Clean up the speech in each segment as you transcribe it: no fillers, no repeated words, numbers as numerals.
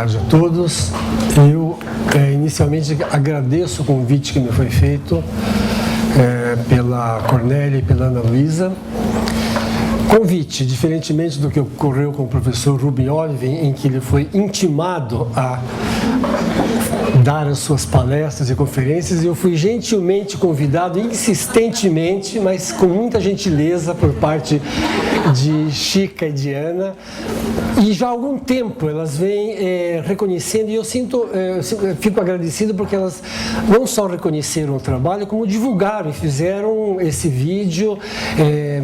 tarde a todos. Eu inicialmente agradeço o convite que me foi feito pela Cornélia e pela Ana Luísa. Convite, diferentemente do que ocorreu com o professor Rubem Olive, em que ele foi intimado a dar as suas palestras e conferências, e eu fui gentilmente convidado, insistentemente, mas com muita gentileza por parte de Chica e de Ana, e já há algum tempo elas vêm reconhecendo, e eu fico agradecido porque elas não só reconheceram o trabalho, como divulgaram e fizeram esse vídeo,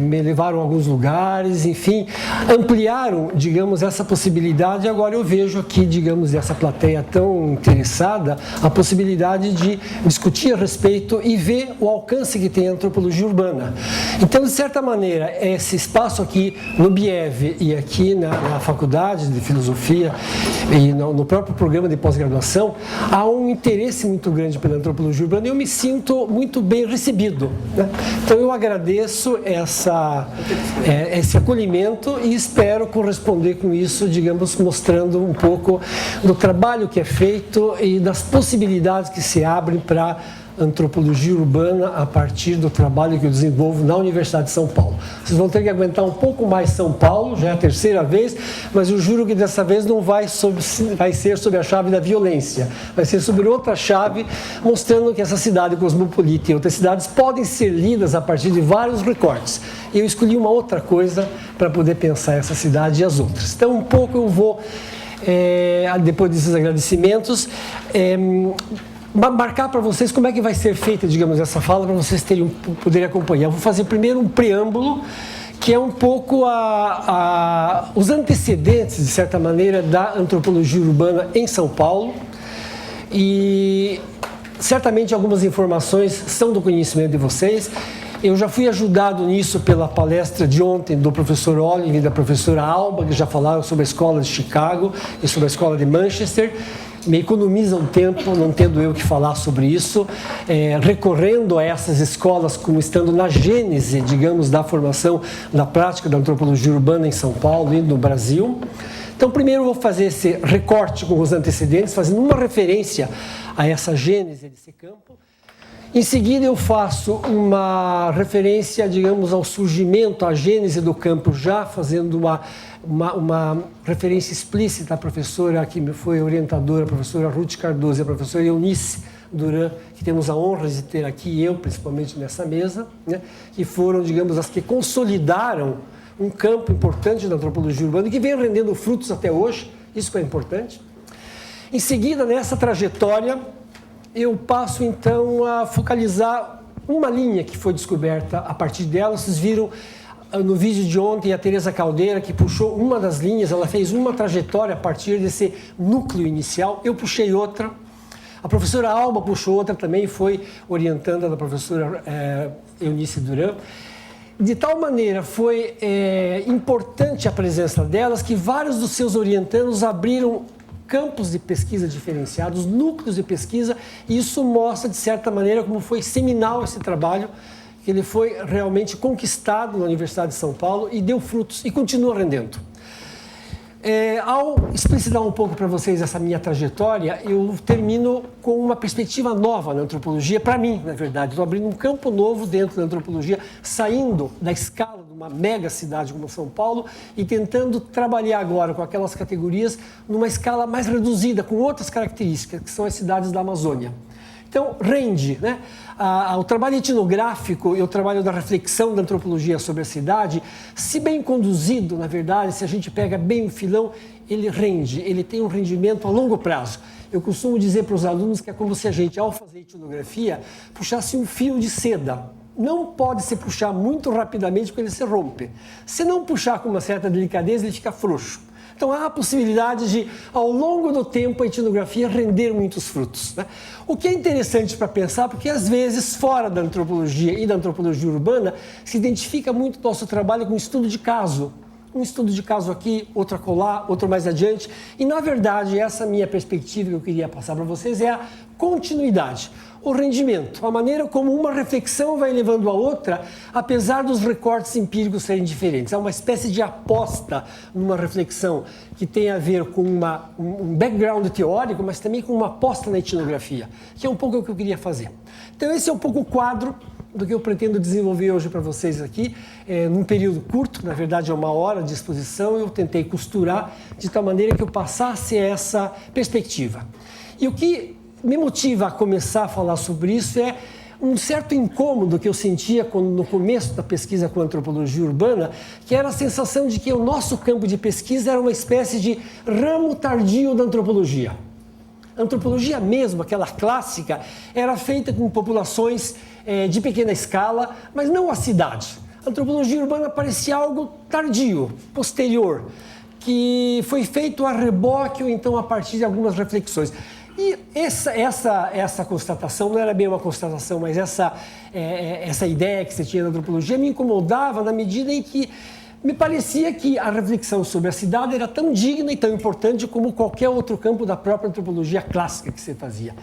me levaram a alguns lugares, enfim, ampliaram, digamos, essa possibilidade. Agora eu vejo aqui, digamos, essa plateia tão interessada, a possibilidade de discutir a respeito e ver o alcance que tem a antropologia urbana. Então, de certa maneira, esse espaço aqui no BIEV e aqui na Faculdade de Filosofia e no próprio programa de pós-graduação, há um interesse muito grande pela antropologia urbana e eu me sinto muito bem recebido, né? Então, eu agradeço esse acolhimento e espero corresponder com isso, digamos, mostrando um pouco do trabalho que é feito e das possibilidades que se abrem para antropologia urbana a partir do trabalho que eu desenvolvo na Universidade de São Paulo. Vocês vão ter que aguentar um pouco mais São Paulo, já é a terceira vez, mas eu juro que dessa vez não vai ser sobre a chave da violência, vai ser sobre outra chave, mostrando que essa cidade cosmopolita e outras cidades podem ser lidas a partir de vários recortes. Eu escolhi uma outra coisa para poder pensar essa cidade e as outras. Então, um pouco eu vou, depois desses agradecimentos, marcar para vocês como é que vai ser feita, digamos, essa fala, para vocês poderem acompanhar. Eu vou fazer primeiro um preâmbulo, que é um pouco os antecedentes, de certa maneira, da antropologia urbana em São Paulo. E certamente algumas informações são do conhecimento de vocês. Eu já fui ajudado nisso pela palestra de ontem do professor Olive e da professora Alba, que já falaram sobre a escola de Chicago e sobre a escola de Manchester. Me economizam tempo, não tendo eu que falar sobre isso, recorrendo a essas escolas como estando na gênese, digamos, da formação, da prática da antropologia urbana em São Paulo e no Brasil. Então, primeiro eu vou fazer esse recorte com os antecedentes, fazendo uma referência a essa gênese desse campo. Em seguida, eu faço uma referência, digamos, ao surgimento, à gênese do campo, já fazendo uma referência explícita à professora que me foi orientadora, a professora Ruth Cardoso e a professora Eunice Duran, que temos a honra de ter aqui, eu principalmente nessa mesa, né, que foram, digamos, as que consolidaram um campo importante da antropologia urbana e que vem rendendo frutos até hoje, isso que é importante. Em seguida, nessa trajetória, eu passo então a focalizar uma linha que foi descoberta a partir dela. Vocês viram no vídeo de ontem a Teresa Caldeira, que puxou uma das linhas, ela fez uma trajetória a partir desse núcleo inicial, eu puxei outra. A professora Alba puxou outra também, foi orientando a professora Eunice Duran. De tal maneira foi importante a presença delas que vários dos seus orientandos abriram campos de pesquisa diferenciados, núcleos de pesquisa, e isso mostra, de certa maneira, como foi seminal esse trabalho, que ele foi realmente conquistado na Universidade de São Paulo e deu frutos e continua rendendo. Ao explicitar um pouco para vocês essa minha trajetória, eu termino com uma perspectiva nova na antropologia, para mim, na verdade. Estou abrindo um campo novo dentro da antropologia, saindo da escala de uma mega cidade como São Paulo e tentando trabalhar agora com aquelas categorias numa escala mais reduzida, com outras características, que são as cidades da Amazônia. Então, rende, né? O trabalho etnográfico e o trabalho da reflexão da antropologia sobre a cidade, se bem conduzido, na verdade, se a gente pega bem o filão, ele rende, ele tem um rendimento a longo prazo. Eu costumo dizer para os alunos que é como se a gente, ao fazer etnografia, puxasse um fio de seda. Não pode se puxar muito rapidamente porque ele se rompe. Se não puxar com uma certa delicadeza, ele fica frouxo. Então, há a possibilidade de, ao longo do tempo, a etnografia render muitos frutos, né? O que é interessante para pensar, porque às vezes, fora da antropologia e da antropologia urbana, se identifica muito o nosso trabalho com estudo de caso. Um estudo de caso aqui, outro acolá, outro mais adiante. E, na verdade, essa minha perspectiva que eu queria passar para vocês é a continuidade. o rendimento, a maneira como uma reflexão vai levando a outra, apesar dos recortes empíricos serem diferentes. É uma espécie de aposta numa reflexão que tem a ver com um background teórico, mas também com uma aposta na etnografia, que é um pouco o que eu queria fazer. Então esse é um pouco o quadro do que eu pretendo desenvolver hoje para vocês aqui, num período curto, na verdade é 1 hora de exposição, eu tentei costurar de tal maneira que eu passasse essa perspectiva. E o que me motiva a começar a falar sobre isso é um certo incômodo que eu sentia no começo da pesquisa com a antropologia urbana, que era a sensação de que o nosso campo de pesquisa era uma espécie de ramo tardio da antropologia. A antropologia mesmo, aquela clássica, era feita com populações de pequena escala, mas não a cidade. A antropologia urbana parecia algo tardio, posterior, que foi feito a reboque ou então a partir de algumas reflexões. E essa constatação, não era bem uma constatação, mas essa ideia que você tinha da antropologia me incomodava na medida em que me parecia que a reflexão sobre a cidade era tão digna e tão importante como qualquer outro campo da própria antropologia clássica que você fazia.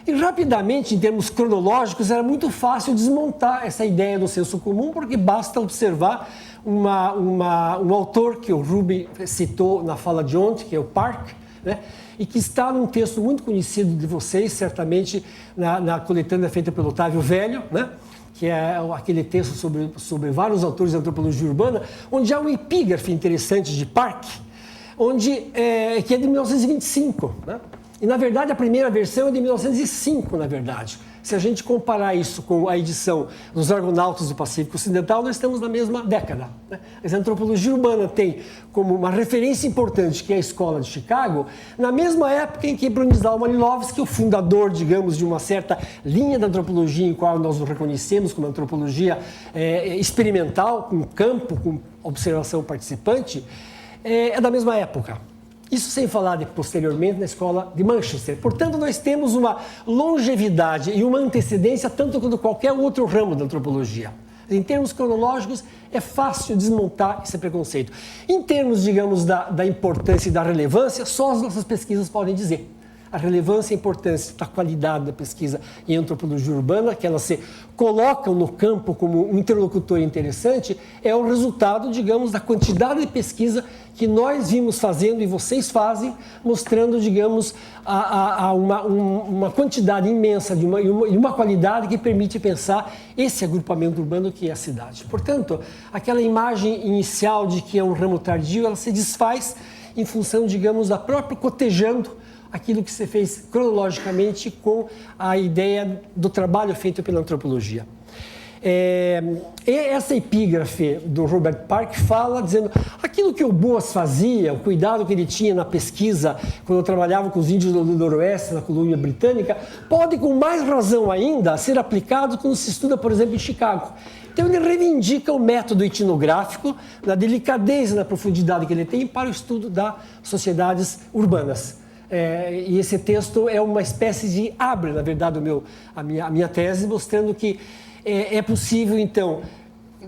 E rapidamente, em termos cronológicos, era muito fácil desmontar essa ideia do senso comum, porque basta observar um autor que o Rubin citou na fala de ontem, que é o Park, né? E que está num texto muito conhecido de vocês, certamente na coletânea feita pelo Otávio Velho, né? Que é aquele texto sobre vários autores de antropologia urbana, onde há um epígrafe interessante de Park, que é de 1925, né? E, na verdade, a primeira versão é de 1905, na verdade. Se a gente comparar isso com a edição dos Argonautas do Pacífico Ocidental, nós estamos na mesma década, né? Mas a antropologia urbana tem como uma referência importante, que é a Escola de Chicago, na mesma época em que Bronisław Malilowski, o fundador, digamos, de uma certa linha da antropologia em qual nós o reconhecemos como antropologia experimental, com campo, com observação participante, é da mesma época. Isso sem falar de, posteriormente, na escola de Manchester. Portanto, nós temos uma longevidade e uma antecedência tanto quanto qualquer outro ramo da antropologia. Em termos cronológicos, é fácil desmontar esse preconceito. Em termos, digamos, da importância e da relevância, só as nossas pesquisas podem dizer. A relevância e a importância da qualidade da pesquisa em antropologia urbana, que elas se colocam no campo como um interlocutor interessante, é o resultado, digamos, da quantidade de pesquisa que nós vimos fazendo e vocês fazem, mostrando, digamos, uma quantidade imensa e uma qualidade que permite pensar esse agrupamento urbano que é a cidade. Portanto, aquela imagem inicial de que é um ramo tardio, ela se desfaz em função, digamos, da própria cotejando aquilo que você fez cronologicamente com a ideia do trabalho feito pela antropologia. Essa epígrafe do Robert Park fala dizendo aquilo que o Boas fazia, o cuidado que ele tinha na pesquisa quando eu trabalhava com os índios do Noroeste, na Colômbia Britânica, pode com mais razão ainda ser aplicado quando se estuda, por exemplo, em Chicago. Então ele reivindica o método etnográfico, na delicadeza e na profundidade que ele tem para o estudo das sociedades urbanas. E esse texto é uma espécie de abre, na verdade, a minha tese, mostrando que é possível, então,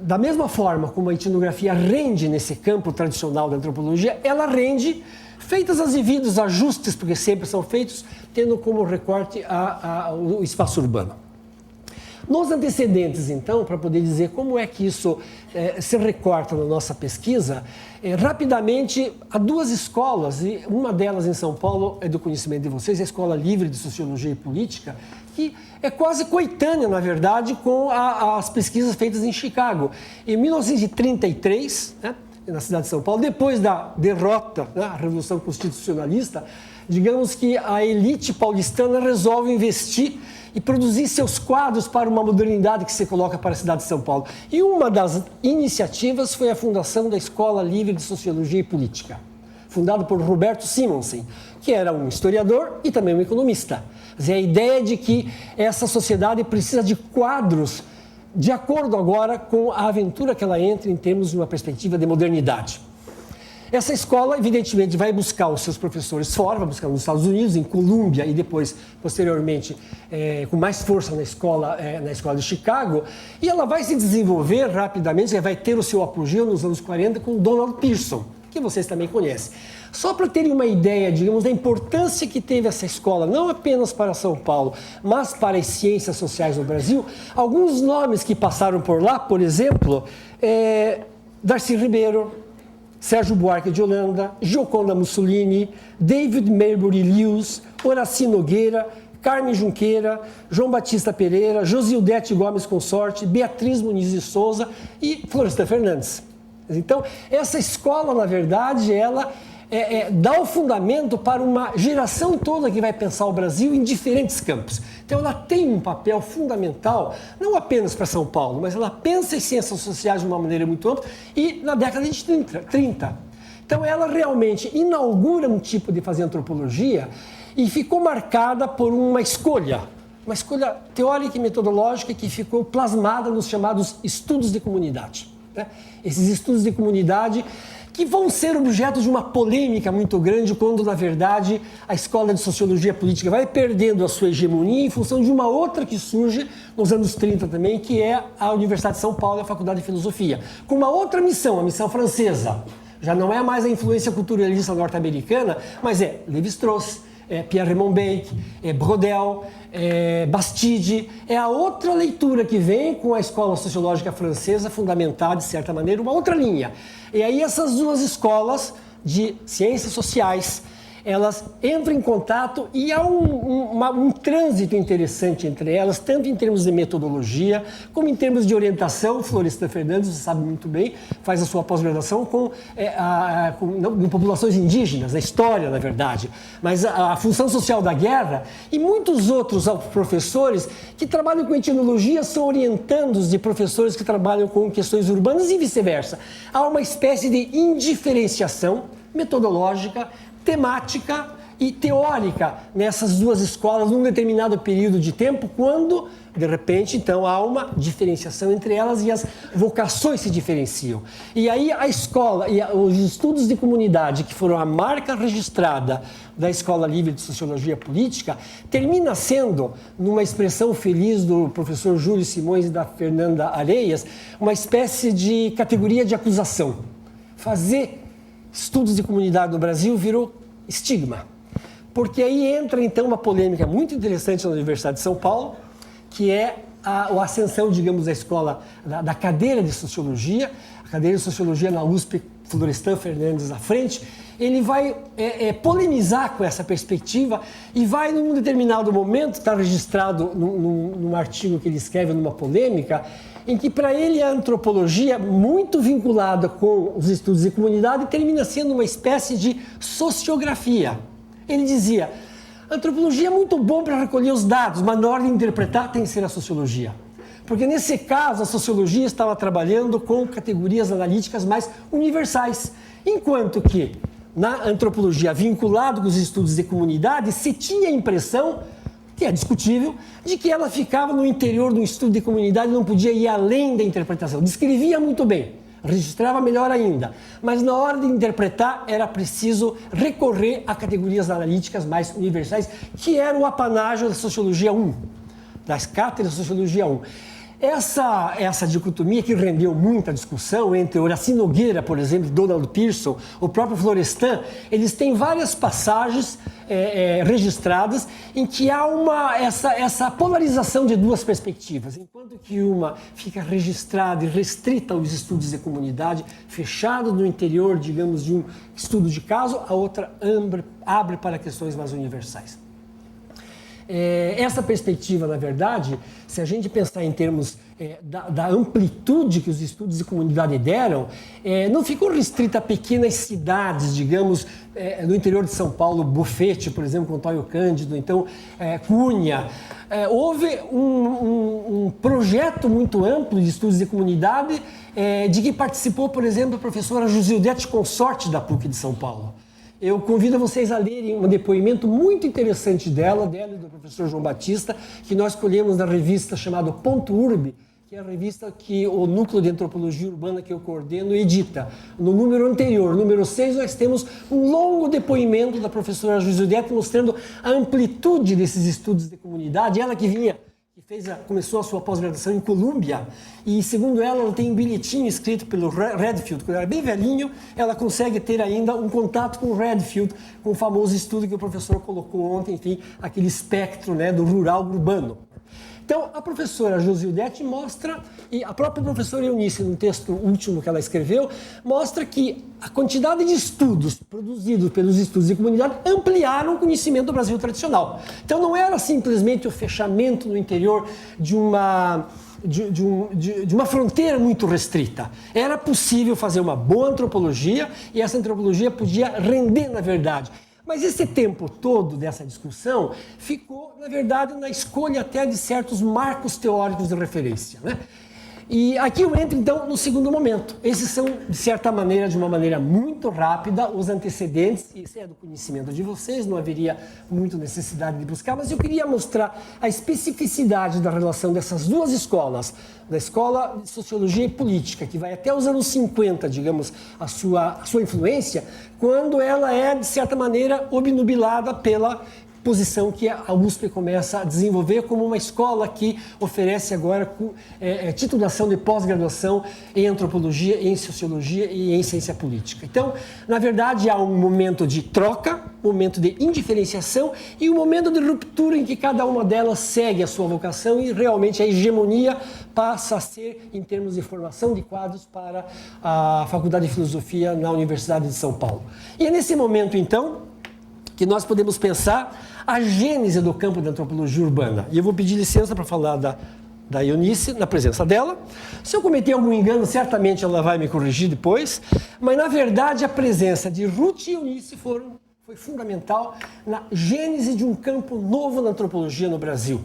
da mesma forma como a etnografia rende nesse campo tradicional da antropologia, ela rende, feitas as devidos ajustes, porque sempre são feitos, tendo como recorte o espaço urbano. Nos antecedentes, então, para poder dizer como é que isso se recorta na nossa pesquisa, rapidamente, há duas escolas, e uma delas em São Paulo é do conhecimento de vocês, a Escola Livre de Sociologia e Política, que é quase coetânea, na verdade, com as pesquisas feitas em Chicago. Em 1933, né, na cidade de São Paulo, depois da derrota, né, a Revolução Constitucionalista, digamos que a elite paulistana resolve investir e produzir seus quadros para uma modernidade que se coloca para a cidade de São Paulo. E uma das iniciativas foi a fundação da Escola Livre de Sociologia e Política, fundada por Roberto Simonsen, que era um historiador e também um economista. A ideia de que essa sociedade precisa de quadros de acordo agora com a aventura que ela entra em termos de uma perspectiva de modernidade. Essa escola, evidentemente, vai buscar os seus professores fora, vai buscar nos Estados Unidos, em Colômbia e depois, posteriormente, com mais força na escola de Chicago, e ela vai se desenvolver rapidamente, vai ter o seu apogeu nos anos 40 com Donald Pearson, que vocês também conhecem. Só para terem uma ideia, digamos, da importância que teve essa escola, não apenas para São Paulo, mas para as ciências sociais no Brasil, alguns nomes que passaram por lá, por exemplo, Darcy Ribeiro, Sérgio Buarque de Holanda, Gioconda Mussolini, David Maybury Lewis, Horaci Nogueira, Carmen Junqueira, João Batista Pereira, Josildete Gomes Consorte, Beatriz Muniz de Souza e Florestan Fernandes. Então, essa escola, na verdade, ela dá o fundamento para uma geração toda que vai pensar o Brasil em diferentes campos. Então, ela tem um papel fundamental, não apenas para São Paulo, mas ela pensa em ciências sociais de uma maneira muito ampla e na década de 30. Então, ela realmente inaugura um tipo de fazer antropologia e ficou marcada por uma escolha teórica e metodológica que ficou plasmada nos chamados estudos de comunidade. Né? Esses estudos de comunidade que vão ser objeto de uma polêmica muito grande quando, na verdade, a escola de sociologia política vai perdendo a sua hegemonia em função de uma outra que surge nos anos 30 também, que é a Universidade de São Paulo e a Faculdade de Filosofia, com uma outra missão, a missão francesa. Já não é mais a influência culturalista norte-americana, mas é Lévi-Strauss, Pierre Raymond Bake, Brodel, Bastide, é a outra leitura que vem com a escola sociológica francesa, fundamentada, de certa maneira, uma outra linha. E aí essas duas escolas de ciências sociais, elas entram em contato e há um trânsito interessante entre elas, tanto em termos de metodologia, como em termos de orientação. Florestan Fernandes, você sabe muito bem, faz a sua pós-graduação com populações indígenas, na história, na verdade. Mas a função social da guerra e muitos outros professores que trabalham com etnologia são orientandos de professores que trabalham com questões urbanas e vice-versa. Há uma espécie de indiferenciação metodológica, temática e teórica nessas duas escolas num determinado período de tempo, quando, de repente, então, há uma diferenciação entre elas e as vocações se diferenciam. E aí a escola e os estudos de comunidade, que foram a marca registrada da Escola Livre de Sociologia Política, termina sendo, numa expressão feliz do professor Júlio Simões e da Fernanda Areias, uma espécie de categoria de acusação. Fazer estudos de comunidade no Brasil virou estigma, porque aí entra então uma polêmica muito interessante na Universidade de São Paulo, que é a ascensão, digamos, da escola, da cadeira de Sociologia, a cadeira de Sociologia na USP, Florestan Fernandes à frente. Ele vai polemizar com essa perspectiva e vai, num determinado momento, está registrado num artigo que ele escreve, numa polêmica, em que para ele a antropologia, muito vinculada com os estudos de comunidade, termina sendo uma espécie de sociografia. Ele dizia, a antropologia é muito bom para recolher os dados, mas na hora de interpretar tem que ser a sociologia. Porque nesse caso a sociologia estava trabalhando com categorias analíticas mais universais, enquanto que na antropologia, vinculado com os estudos de comunidade, se tinha a impressão, que é discutível, de que ela ficava no interior de um estudo de comunidade e não podia ir além da interpretação. Descrevia muito bem, registrava melhor ainda, mas na hora de interpretar era preciso recorrer a categorias analíticas mais universais, que era o apanágio da Sociologia 1, das cátedras de Sociologia 1. Essa dicotomia que rendeu muita discussão entre Horaci Nogueira, por exemplo, Donald Pearson, o próprio Florestan, eles têm várias passagens registradas em que há essa polarização de duas perspectivas. Enquanto que uma fica registrada e restrita aos estudos de comunidade, fechado no interior, digamos, de um estudo de caso, a outra abre para questões mais universais. Essa perspectiva, na verdade, se a gente pensar em termos da amplitude que os estudos de comunidade deram, não ficou restrita a pequenas cidades, digamos, no interior de São Paulo, Bufete, por exemplo, com Antônio Cândido, então Cunha. Houve um projeto muito amplo de estudos de comunidade, de que participou, por exemplo, a professora Josildete Consorte da PUC de São Paulo. Eu convido vocês a lerem um depoimento muito interessante dela e do professor João Batista, que nós colhemos na revista chamada Ponto Urbe, que é a revista que o Núcleo de Antropologia Urbana que eu coordeno edita. No número anterior, número 6, nós temos um longo depoimento da professora Josildete mostrando a amplitude desses estudos de comunidade, ela que começou a sua pós-graduação em Colômbia, e segundo ela tem um bilhetinho escrito pelo Redfield. Quando ela era bem velhinho, ela consegue ter ainda um contato com o Redfield, com o famoso estudo que o professor colocou ontem, enfim, aquele espectro, né, do rural urbano. Então, a professora Josildete mostra, e a própria professora Eunice, no texto último que ela escreveu, mostra que a quantidade de estudos produzidos pelos estudos de comunidade ampliaram o conhecimento do Brasil tradicional. Então, não era simplesmente o fechamento no interior de uma fronteira muito restrita. Era possível fazer uma boa antropologia e essa antropologia podia render, na verdade. Mas esse tempo todo dessa discussão ficou, na verdade, na escolha até de certos marcos teóricos de referência, né? E aqui eu entro, então, no segundo momento. Esses são, de certa maneira, de uma maneira muito rápida, os antecedentes. Isso é do conhecimento de vocês, não haveria muita necessidade de buscar, mas eu queria mostrar a especificidade da relação dessas duas escolas, da escola de Sociologia e Política, que vai até os anos 50, digamos, a sua influência, quando ela é, de certa maneira, obnubilada pela posição que a USP começa a desenvolver como uma escola que oferece agora titulação de pós-graduação em antropologia, em sociologia e em ciência política. Então, na verdade, há um momento de troca, um momento de indiferenciação e um momento de ruptura em que cada uma delas segue a sua vocação e realmente a hegemonia passa a ser, em termos de formação de quadros, para a Faculdade de Filosofia na Universidade de São Paulo. E é nesse momento, então, que nós podemos pensar a gênese do campo da antropologia urbana. E eu vou pedir licença para falar da Eunice, na presença dela. Se eu cometer algum engano, certamente ela vai me corrigir depois, mas na verdade a presença de Ruth e Eunice foi fundamental na gênese de um campo novo na antropologia no Brasil.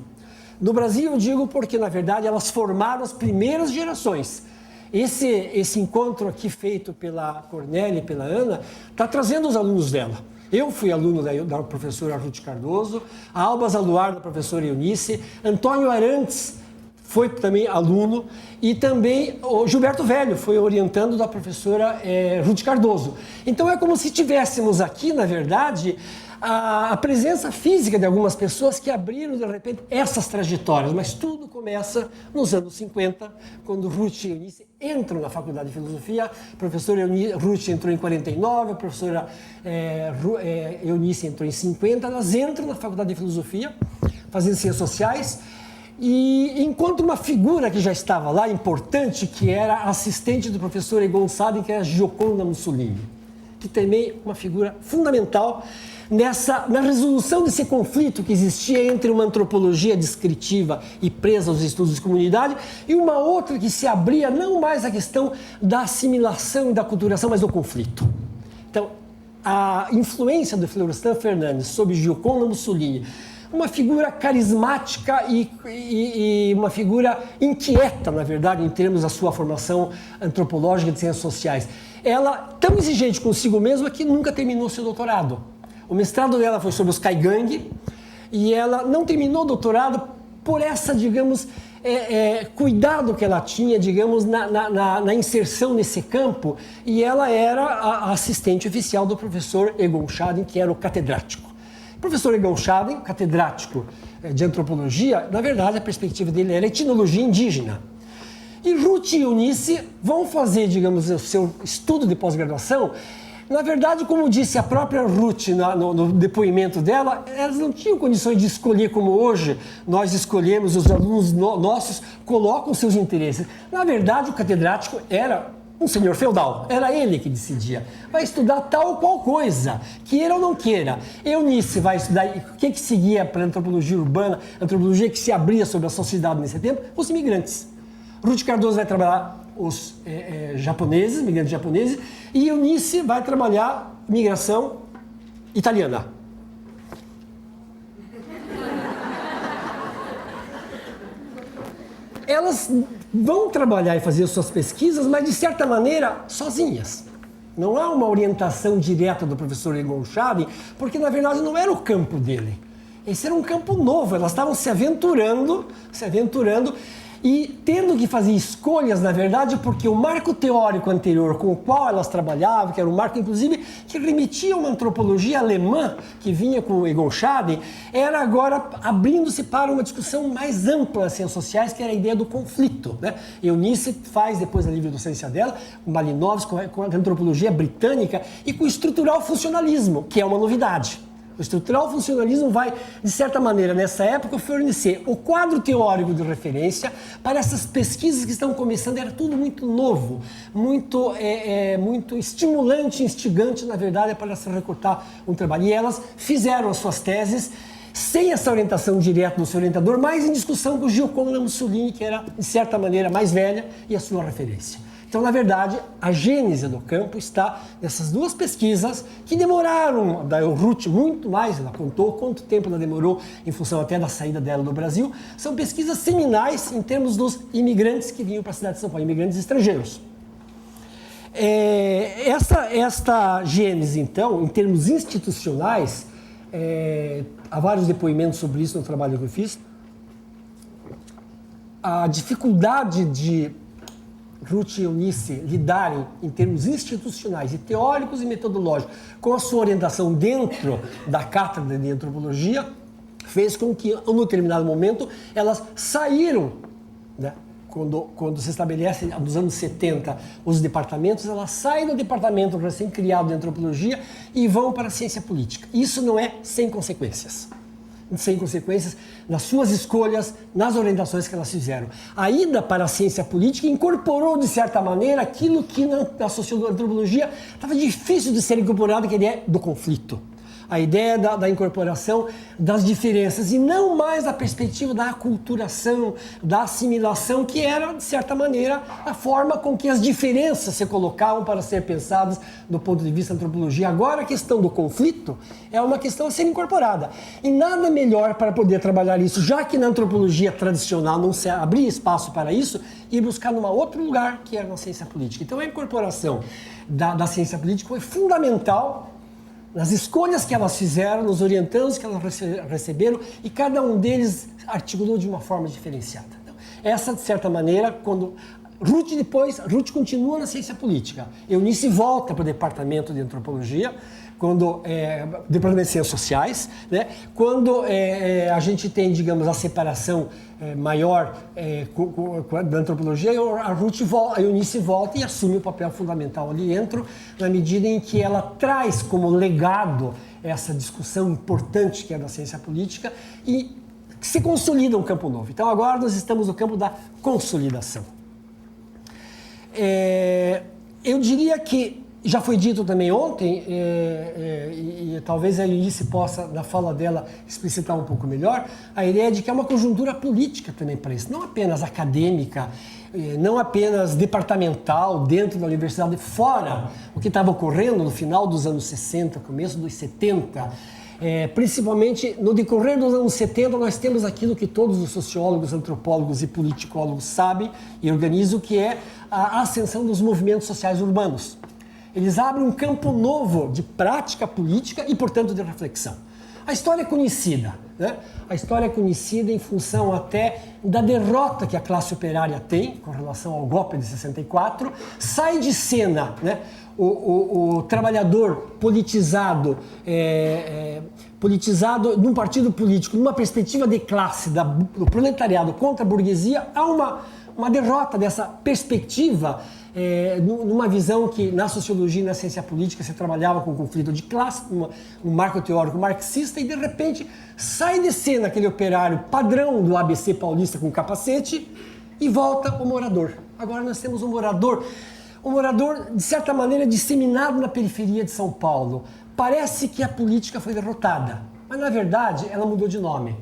No Brasil eu digo porque na verdade elas formaram as primeiras gerações. Esse encontro aqui feito pela Cornélia e pela Ana está trazendo os alunos dela. Eu fui aluno da professora Ruth Cardoso, a Alba Zaluar, da professora Eunice, Antônio Arantes foi também aluno e também o Gilberto Velho foi orientando da professora Ruth Cardoso. Então é como se tivéssemos aqui, na verdade, a presença física de algumas pessoas que abriram, de repente, essas trajetórias. Mas tudo começa nos anos 50, quando Ruth e Eunice entram na Faculdade de Filosofia. A professora Ruth entrou em 49, a professora Eunice entrou em 50. Elas entram na Faculdade de Filosofia, fazendo ciências sociais, e encontram uma figura que já estava lá, importante, que era assistente do professor Egon Saden, que era Gioconda Mussolini, que também é uma figura fundamental na resolução desse conflito que existia entre uma antropologia descritiva e presa aos estudos de comunidade e uma outra que se abria não mais à questão da assimilação e da aculturação, mas do conflito. Então, a influência do Florestan Fernandes sobre Gioconda Mussolini, uma figura carismática e uma figura inquieta, na verdade, em termos da sua formação antropológica de ciências sociais. Ela, tão exigente consigo mesma, que nunca terminou seu doutorado. O mestrado dela foi sobre os Caigangue e ela não terminou o doutorado por essa, digamos, cuidado que ela tinha, digamos, na inserção nesse campo, e ela era a assistente oficial do professor Egon Schaden, que era o catedrático. O professor Egon Schaden, catedrático de antropologia, na verdade a perspectiva dele era etnologia indígena. E Ruth e Eunice vão fazer, digamos, o seu estudo de pós-graduação. Na verdade, como disse a própria Ruth no depoimento dela, elas não tinham condições de escolher como hoje nós escolhemos, os alunos nossos colocam seus interesses. Na verdade, o catedrático era um senhor feudal, era ele que decidia. Vai estudar tal ou qual coisa, queira ou não queira. Eunice vai estudar o que seguia para a antropologia urbana, antropologia que se abria sobre a sociedade nesse tempo, os imigrantes. Ruth Cardoso vai trabalhar os japoneses, migrantes japoneses, e Eunice vai trabalhar migração italiana. Elas vão trabalhar e fazer suas pesquisas, mas de certa maneira sozinhas. Não há uma orientação direta do professor Egon Schaden, porque na verdade não era o campo dele. Esse era um campo novo, elas estavam se aventurando, e tendo que fazer escolhas, na verdade, porque o marco teórico anterior com o qual elas trabalhavam, que era um marco, inclusive, que remetia a uma antropologia alemã, que vinha com o Egon Schaden, era agora abrindo-se para uma discussão mais ampla das ciências sociais, que era a ideia do conflito, né? Eunice faz, depois da livre docência dela, com Malinowski, com a antropologia britânica e com o estrutural funcionalismo, que é uma novidade. O estrutural funcionalismo vai, de certa maneira, nessa época, fornecer o quadro teórico de referência para essas pesquisas que estão começando. Era tudo muito novo, muito estimulante, instigante, na verdade, para se recortar um trabalho. E elas fizeram as suas teses sem essa orientação direta do seu orientador, mas em discussão com o Gioconda Mussolini, que era, de certa maneira, mais velha e a sua referência. Então, na verdade, a gênese do campo está nessas duas pesquisas que demoraram, da Ruth muito mais, ela contou quanto tempo ela demorou em função até da saída dela do Brasil. São pesquisas seminais em termos dos imigrantes que vinham para a cidade de São Paulo, imigrantes estrangeiros. Esta gênese, então, em termos institucionais, há vários depoimentos sobre isso no trabalho que eu fiz. A dificuldade de Ruth e Eunice lidarem em termos institucionais e teóricos e metodológicos com a sua orientação dentro da cátedra de antropologia fez com que, em um determinado momento, elas saíram, né? Quando se estabelece, nos anos 70, os departamentos, elas saem do departamento recém-criado de antropologia e vão para a ciência política. Isso não é sem consequências. Sem consequências nas suas escolhas, nas orientações que elas fizeram. A ida para a ciência política incorporou, de certa maneira, aquilo que na socioantropologia estava difícil de ser incorporado, que é a ideia do conflito. A ideia da incorporação das diferenças e não mais a perspectiva da aculturação, da assimilação, que era, de certa maneira, a forma com que as diferenças se colocavam para ser pensadas do ponto de vista da antropologia. Agora, a questão do conflito é uma questão a ser incorporada. E nada melhor para poder trabalhar isso, já que na antropologia tradicional não se abria espaço para isso, e buscar num outro lugar, que era na ciência política. Então, a incorporação da ciência política foi fundamental nas escolhas que elas fizeram, nos orientandos que elas receberam, e cada um deles articulou de uma forma diferenciada. Então, essa, de certa maneira, quando Ruth continua na ciência política, Eunice volta para o departamento de antropologia, departamento de ciências sociais, né? Quando a gente tem, digamos, a separação maior da antropologia, a Eunice volta e assume o papel fundamental ali dentro, na medida em que ela traz como legado essa discussão importante que é da ciência política e se consolida um campo novo. Então agora nós estamos no campo da consolidação. Eu diria que já foi dito também ontem, e talvez a Eunice possa, na fala dela, explicitar um pouco melhor, a ideia de que é uma conjuntura política também para isso, não apenas acadêmica, não apenas departamental, dentro da universidade, fora o que estava ocorrendo no final dos anos 60, começo dos 70, principalmente no decorrer dos anos 70, nós temos aquilo que todos os sociólogos, antropólogos e politicólogos sabem e organizam, que é a ascensão dos movimentos sociais urbanos. Eles abrem um campo novo de prática política e, portanto, de reflexão. A história é conhecida, né? A história é conhecida em função até da derrota que a classe operária tem com relação ao golpe de 64. Sai de cena, né? O trabalhador politizado, num partido político, numa perspectiva de classe do proletariado contra a burguesia, há uma derrota dessa perspectiva, numa visão que na sociologia e na ciência política se trabalhava com conflito de classe, um marco teórico marxista, e de repente sai de cena aquele operário padrão do ABC paulista com capacete e volta o morador. Agora nós temos um morador de certa maneira disseminado na periferia de São Paulo. Parece que a política foi derrotada, mas na verdade ela mudou de nome.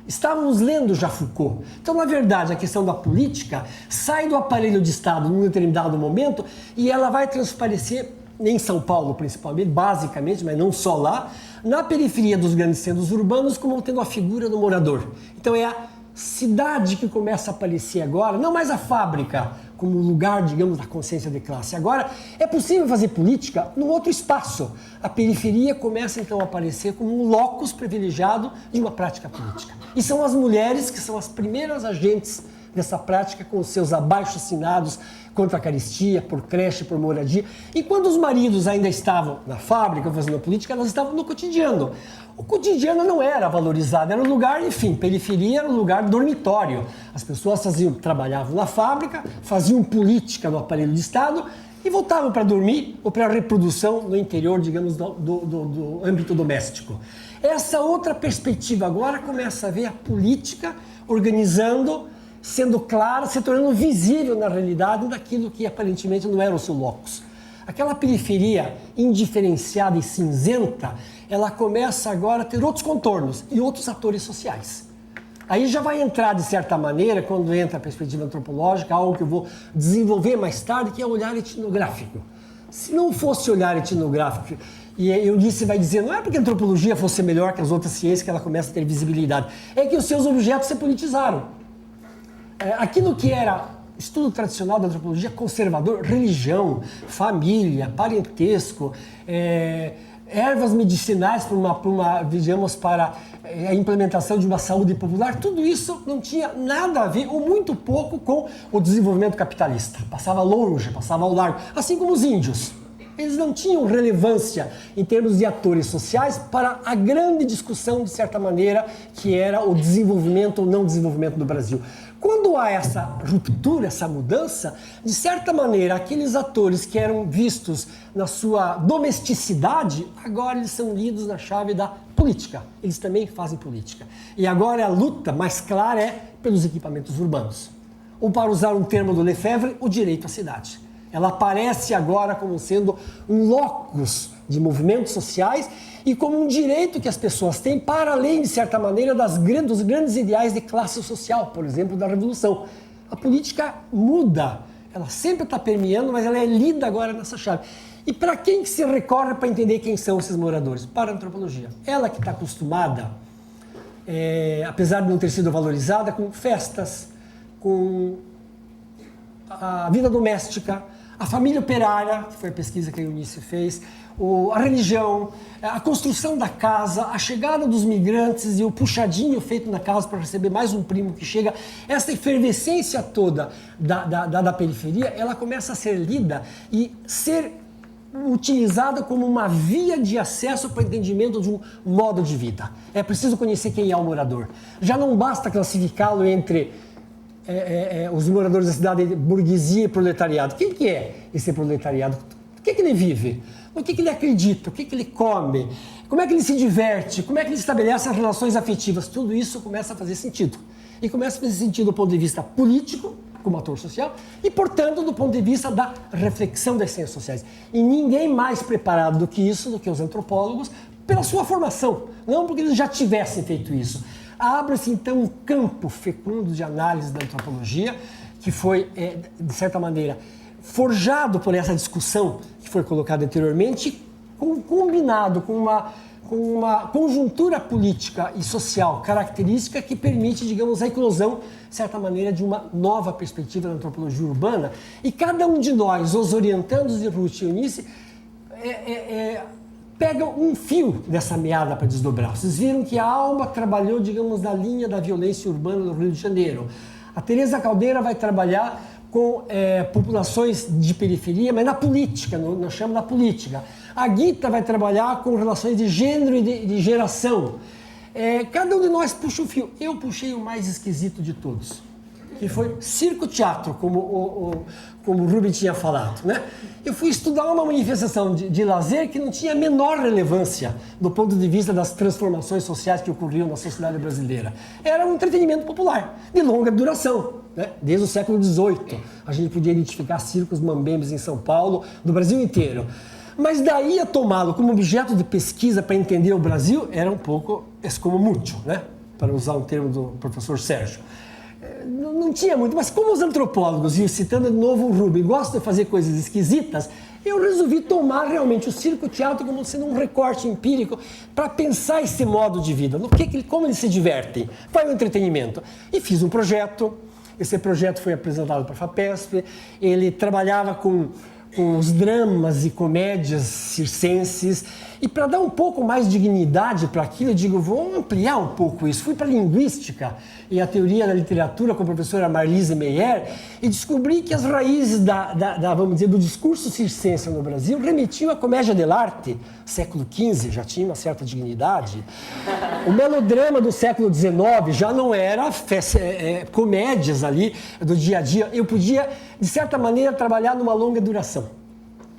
Estávamos lendo já Foucault. Então, na verdade, a questão da política sai do aparelho de Estado num determinado momento e ela vai transparecer, em São Paulo principalmente, basicamente, mas não só lá, na periferia dos grandes centros urbanos, como tendo a figura do morador. Então, é a cidade que começa a aparecer agora, não mais a fábrica como lugar, digamos, da consciência de classe. Agora, é possível fazer política num outro espaço. A periferia começa, então, a aparecer como um locus privilegiado de uma prática política. E são as mulheres que são as primeiras agentes dessa prática com os seus abaixo-assinados contra a carestia, por creche, por moradia. E quando os maridos ainda estavam na fábrica fazendo política, elas estavam no cotidiano. O cotidiano não era valorizado, era um lugar, enfim, periferia era um lugar dormitório. As pessoas trabalhavam na fábrica, faziam política no aparelho de Estado e voltavam para dormir ou para a reprodução no interior, digamos, do âmbito doméstico. Essa outra perspectiva agora começa a ver a política organizando, sendo clara, se tornando visível na realidade daquilo que aparentemente não era o seu locus. Aquela periferia indiferenciada e cinzenta, ela começa agora a ter outros contornos e outros atores sociais. Aí já vai entrar, de certa maneira, quando entra a perspectiva antropológica, algo que eu vou desenvolver mais tarde, que é o olhar etnográfico. Se não fosse olhar etnográfico, e eu disse, vai dizer, não é porque a antropologia fosse melhor que as outras ciências que ela começa a ter visibilidade, é que os seus objetos se politizaram. Aquilo que era estudo tradicional da antropologia conservador, religião, família, parentesco, ervas medicinais para a implementação de uma saúde popular, tudo isso não tinha nada a ver, ou muito pouco, com o desenvolvimento capitalista. Passava longe, passava ao largo, assim como os índios. Eles não tinham relevância em termos de atores sociais para a grande discussão, de certa maneira, que era o desenvolvimento ou não desenvolvimento do Brasil. Quando há essa ruptura, essa mudança, de certa maneira, aqueles atores que eram vistos na sua domesticidade, agora eles são lidos na chave da política. Eles também fazem política. E agora a luta mais clara é pelos equipamentos urbanos. Ou, para usar um termo do Lefebvre, o direito à cidade. Ela aparece agora como sendo um locus de movimentos sociais e como um direito que as pessoas têm para além, de certa maneira, dos grandes ideais de classe social, por exemplo, da Revolução. A política muda, ela sempre está permeando, mas ela é lida agora nessa chave. E para quem que se recorre para entender quem são esses moradores? Para a antropologia. Ela que está acostumada, apesar de não ter sido valorizada, com festas, com a vida doméstica, a família operária, que foi a pesquisa que a Eunice fez, a religião, a construção da casa, a chegada dos migrantes e o puxadinho feito na casa para receber mais um primo que chega, essa efervescência toda da periferia, ela começa a ser lida e ser utilizada como uma via de acesso para o entendimento de um modo de vida. É preciso conhecer quem é o morador. Já não basta classificá-lo entre os moradores da cidade, burguesia e proletariado. Quem que é esse proletariado? O que ele vive? O que ele acredita? O que ele come? Como é que ele se diverte? Como é que ele estabelece as relações afetivas? Tudo isso começa a fazer sentido. E começa a fazer sentido do ponto de vista político, como ator social, e, portanto, do ponto de vista da reflexão das ciências sociais. E ninguém mais preparado do que isso, do que os antropólogos, pela sua formação. Não porque eles já tivessem feito isso. Abre-se, então, um campo fecundo de análise da antropologia, que foi, de certa maneira, forjado por essa discussão que foi colocada anteriormente, combinado com uma conjuntura política e social característica que permite, digamos, a eclosão, de certa maneira, de uma nova perspectiva da antropologia urbana. E cada um de nós, os orientandos de Ruth e Eunice, pega um fio dessa meada para desdobrar. Vocês viram que a Alma trabalhou, digamos, na linha da violência urbana do Rio de Janeiro. A Teresa Caldeira vai trabalhar com populações de periferia, mas na política, nós chamamos da política. A Guita vai trabalhar com relações de gênero e de geração. Cada um de nós puxa um fio. Eu puxei o mais esquisito de todos, que foi circo-teatro, como o Rubem tinha falado, né? Eu fui estudar uma manifestação de lazer que não tinha a menor relevância do ponto de vista das transformações sociais que ocorriam na sociedade brasileira. Era um entretenimento popular, de longa duração, né? Desde o século XVIII. A gente podia identificar circos mambembes em São Paulo, do Brasil inteiro. Mas daí a tomá-lo como objeto de pesquisa para entender o Brasil era um pouco escomomútil, né? Para usar um termo do professor Sérgio. Não tinha muito, mas como os antropólogos, e citando de novo o Rubem, gostam de fazer coisas esquisitas, eu resolvi tomar realmente o circo-teatro como sendo um recorte empírico para pensar esse modo de vida, como eles se divertem, qual é o entretenimento. E fiz um projeto, esse projeto foi apresentado para a FAPESP, ele trabalhava com os dramas e comédias circenses, E para dar um pouco mais de dignidade para aquilo, eu digo, vou ampliar um pouco isso. Fui para a linguística e a teoria da literatura com a professora Marlise Meyer e descobri que as raízes vamos dizer, do discurso circense no Brasil remetiam à comédia dell'arte, século XV, já tinha uma certa dignidade. O melodrama do século XIX já não era comédias ali do dia a dia. Eu podia, de certa maneira, trabalhar numa longa duração.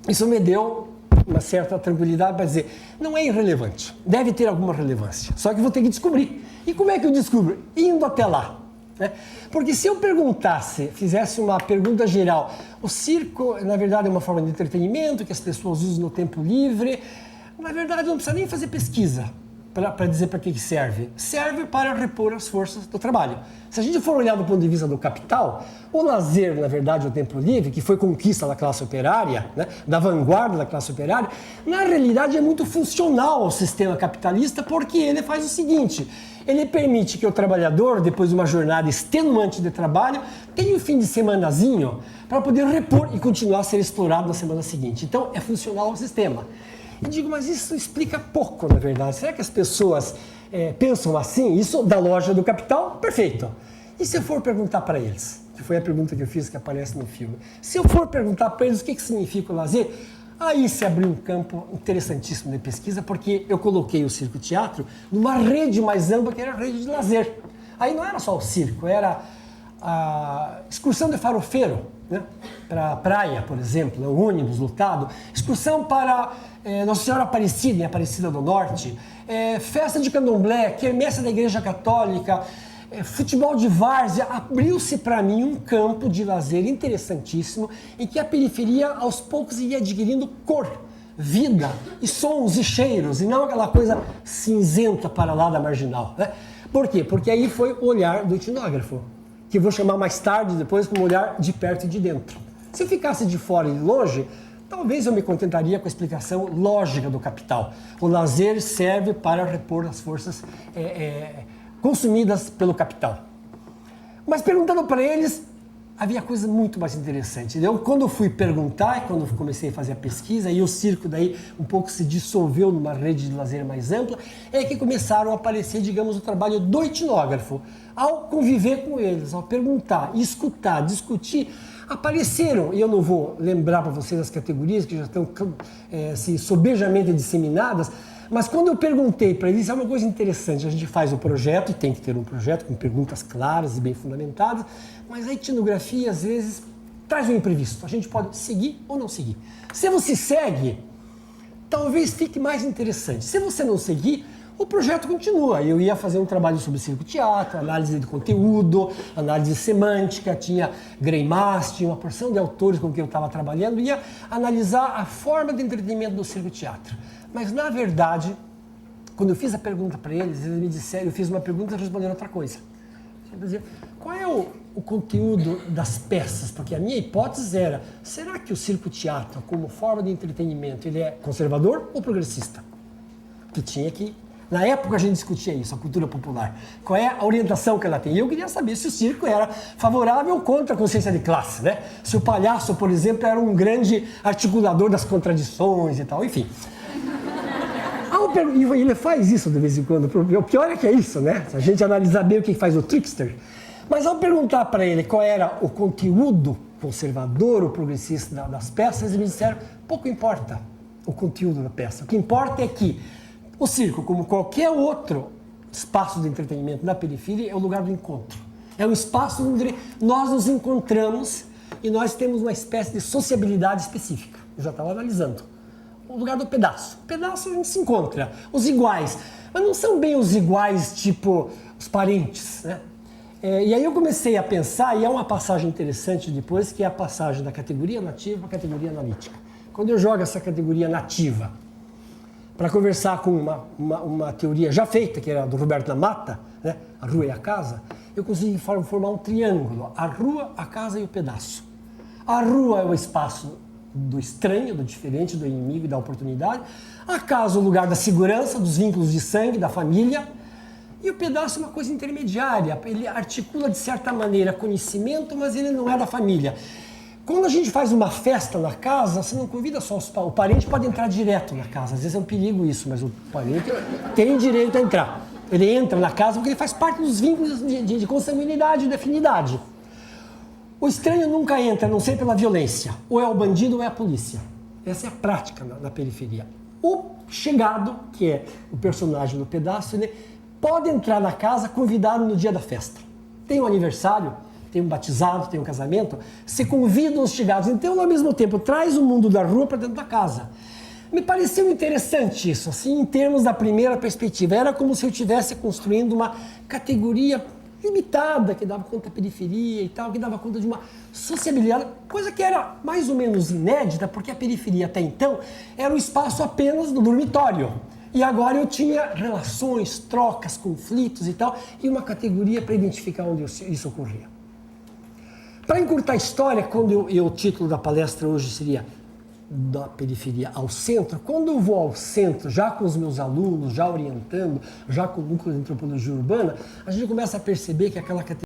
Isso me deu uma certa tranquilidade para dizer, não é irrelevante, deve ter alguma relevância, só que vou ter que descobrir. E como é que eu descubro? Indo até lá. Né? Porque se eu fizesse uma pergunta geral, o circo, na verdade, é uma forma de entretenimento que as pessoas usam no tempo livre, na verdade, não precisa nem fazer pesquisa para dizer para que serve. Serve para repor as forças do trabalho. Se a gente for olhar do ponto de vista do capital, o lazer, na verdade, o tempo livre, que foi conquista da classe operária, né, da vanguarda da classe operária, na realidade é muito funcional ao sistema capitalista, porque ele faz o seguinte, ele permite que o trabalhador, depois de uma jornada extenuante de trabalho, tenha um fim de semanazinho para poder repor e continuar a ser explorado na semana seguinte. Então, é funcional ao sistema. E digo, mas isso explica pouco, na verdade. Será que as pessoas pensam assim? Isso da loja do capital? Perfeito. E se eu for perguntar para eles? Que foi a pergunta que eu fiz que aparece no filme. Se eu for perguntar para eles o que significa o lazer, aí se abriu um campo interessantíssimo de pesquisa, porque eu coloquei o circo-teatro numa rede mais ampla, que era a rede de lazer. Aí não era só o circo, era a excursão de farofeiro, né? Para a praia, por exemplo, o ônibus lotado, excursão para Nossa Senhora Aparecida, em Aparecida do Norte, festa de candomblé, quermesse da Igreja Católica, futebol de várzea. Abriu-se para mim um campo de lazer interessantíssimo em que a periferia aos poucos ia adquirindo cor, vida e sons e cheiros, e não aquela coisa cinzenta para lá da marginal. Né? Por quê? Porque aí foi o olhar do etnógrafo, que eu vou chamar mais tarde, depois, como olhar de perto e de dentro. Se eu ficasse de fora e de longe, talvez eu me contentaria com a explicação lógica do capital. O lazer serve para repor as forças consumidas pelo capital. Mas perguntando para eles, havia coisa muito mais interessante. Eu, quando fui perguntar, quando comecei a fazer a pesquisa, e o circo daí um pouco se dissolveu numa rede de lazer mais ampla, é que começaram a aparecer, digamos, o trabalho do etnógrafo. Ao conviver com eles, ao perguntar, escutar, discutir, apareceram, e eu não vou lembrar para vocês as categorias que já estão assim, sobejamente disseminadas, mas quando eu perguntei para eles, é uma coisa interessante, a gente faz o projeto, e tem que ter um projeto com perguntas claras e bem fundamentadas, mas a etnografia, às vezes, traz um imprevisto. A gente pode seguir ou não seguir. Se você segue, talvez fique mais interessante. Se você não seguir, o projeto continua. Eu ia fazer um trabalho sobre circo-teatro, análise de conteúdo, análise semântica, tinha Greimas, tinha uma porção de autores com quem eu estava trabalhando, ia analisar a forma de entretenimento do circo-teatro. Mas, na verdade, quando eu fiz a pergunta para eles, eles me disseram, eu fiz uma pergunta e eles responderam outra coisa. Quer dizer, qual é o conteúdo das peças? Porque a minha hipótese era, será que o circo-teatro, como forma de entretenimento, ele é conservador ou progressista? Que tinha que... Na época a gente discutia isso, a cultura popular. Qual é a orientação que ela tem? E eu queria saber se o circo era favorável ou contra a consciência de classe, né? Se o palhaço, por exemplo, era um grande articulador das contradições e tal, enfim. E ele faz isso de vez em quando. O pior é que é isso, né? Se a gente analisar bem o que faz o trickster. Mas ao perguntar para ele qual era o conteúdo conservador ou progressista das peças, eles me disseram, pouco importa o conteúdo da peça. O que importa é que o circo, como qualquer outro espaço de entretenimento na periferia, é o lugar do encontro. É um espaço onde nós nos encontramos e nós temos uma espécie de sociabilidade específica. Eu já estava analisando. O lugar do pedaço. O pedaço a gente se encontra. Os iguais. Mas não são bem os iguais, tipo os parentes, né? E aí eu comecei a pensar, e é uma passagem interessante depois, que é a passagem da categoria nativa para a categoria analítica. Quando eu jogo essa categoria nativa para conversar com uma teoria já feita, que era do Roberto da Mata, né? A rua e a casa, eu consegui formar um triângulo. A rua, a casa e o pedaço. A rua é o espaço do estranho, do diferente, do inimigo e da oportunidade. A casa, o lugar da segurança, dos vínculos de sangue, da família. E o pedaço é uma coisa intermediária. Ele articula, de certa maneira, conhecimento, mas ele não é da família. Quando a gente faz uma festa na casa, você não convida só o parente pode entrar direto na casa. Às vezes é um perigo isso, mas o parente tem direito a entrar. Ele entra na casa porque ele faz parte dos vínculos de consanguinidade e de afinidade. O estranho nunca entra, a não ser pela violência. Ou é o bandido ou é a polícia. Essa é a prática na periferia. O chegado, que é o personagem do pedaço, ele pode entrar na casa convidado no dia da festa. Tem um aniversário, tem um batizado, tem um casamento, se convidam os chegados. Então, ao mesmo tempo, traz o mundo da rua para dentro da casa. Me pareceu interessante isso, assim, em termos da primeira perspectiva. Era como se eu estivesse construindo uma categoria limitada, que dava conta da periferia e tal, que dava conta de uma sociabilidade, coisa que era mais ou menos inédita, porque a periferia até então era um espaço apenas do dormitório. E agora eu tinha relações, trocas, conflitos e tal, e uma categoria para identificar onde isso ocorria. Para encurtar a história, quando o título da palestra hoje seria da periferia ao centro, quando eu vou ao centro, já com os meus alunos, já orientando, já com o núcleo de antropologia urbana, a gente começa a perceber que aquela categoria